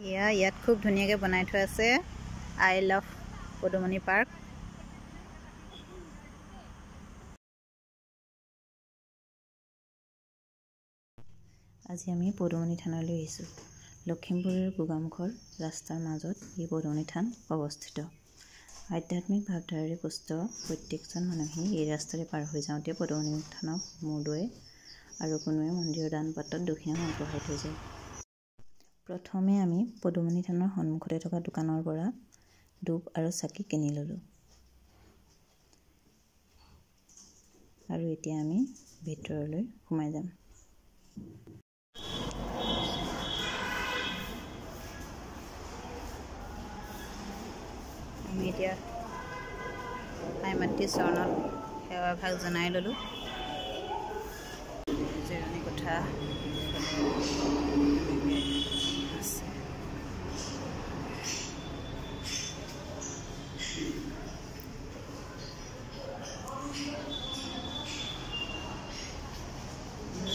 ইয়াত খুব ধুনীয়াকৈ বনাই থোৱা আছে আই লাভ পদুমণি পাৰ্ক। আজি আমি পদুমণি থানলৈ আহিছোঁ। লখিমপুৰৰ গোগামুখৰ ৰাস্তাৰ মাজত এই পদুমণি থান অৱস্থিত। আধ্যাত্মিক ভাৱধাৰাৰে পুষ্ট প্ৰত্যেকজন মানুহেই এই ৰাস্তাৰে পাৰ হৈ যাওঁতে পদুমণি থানক মূৰ দোৱে আৰু কোনোৱে মন্দিৰৰ দান পাত্ৰত দক্ষিণা আগবঢ়াই থৈ যায়। প্ৰথমে আমি পদুমণি থানৰ সন্মুখতে থকা দোকানৰ পৰা ধূপ আৰু চাকি কিনি ল'লোঁ আৰু এতিয়া আমি ভিতৰলৈ সোমাই যাম। আমি এতিয়া আই মাতৃ চৰণত সেৱাভাগ জনাই ল'লোঁ। জিৰণি কোঠা আছে।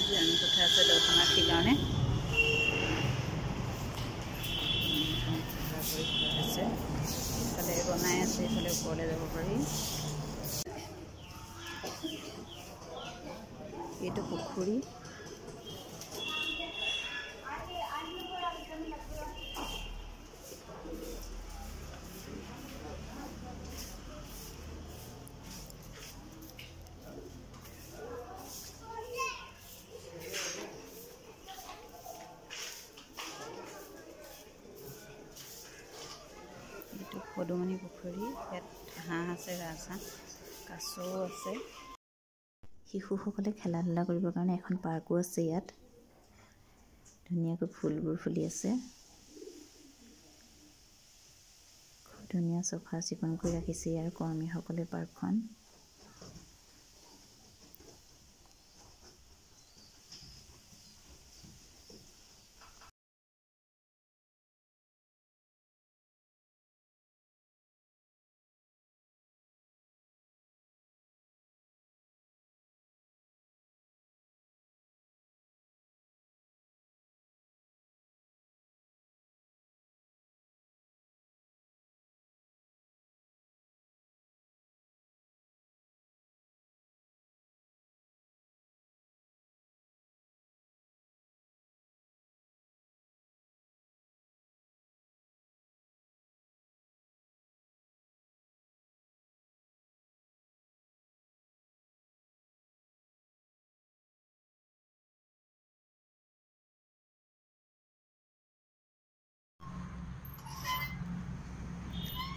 জিৰণি কোঠা আছে দৰ্শনাৰ্থীৰ কাৰণে। আছে ইফালে বনাই আছে, ইফালে ওপৰলৈ যাব পাৰি। এইটো পুখুৰী। এইটো পদুমণি পুখুৰী। ইয়াত হাঁহ আছে, ৰাজহাঁহ, কাছও আছে। শিশুসকলে খেলা ধূলা কৰিবৰ কাৰণে এখন পাৰ্কো আছে। ইয়াত ধুনীয়াকৈ ফুলবোৰ ফুলি আছে। খুব ধুনীয়া চফা চিকুণকৈ ৰাখিছে ইয়াৰ কৰ্মীসকলে পাৰ্কখন।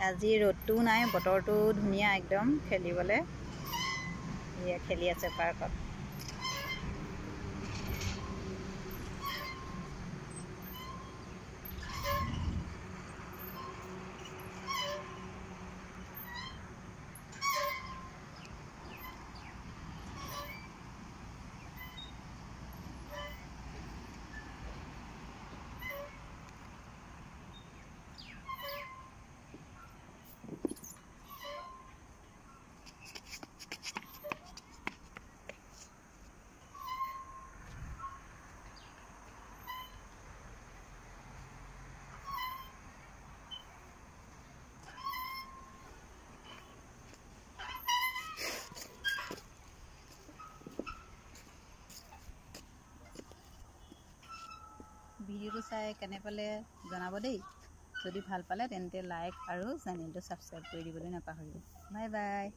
আজি ৰ'দটো নাই, বতৰটো ধুনীয়া একদম খেলিবলৈ। এয়া খেলি আছে পাৰ্কত। ভিডিঅ'টো চাই কেনে পালে জনাব দেই। যদি ভাল পালে তেন্তে লাইক আৰু চেনেলটো ছাবস্ক্ৰাইব কৰি দিবলৈ নাপাহৰিব। Bye bye.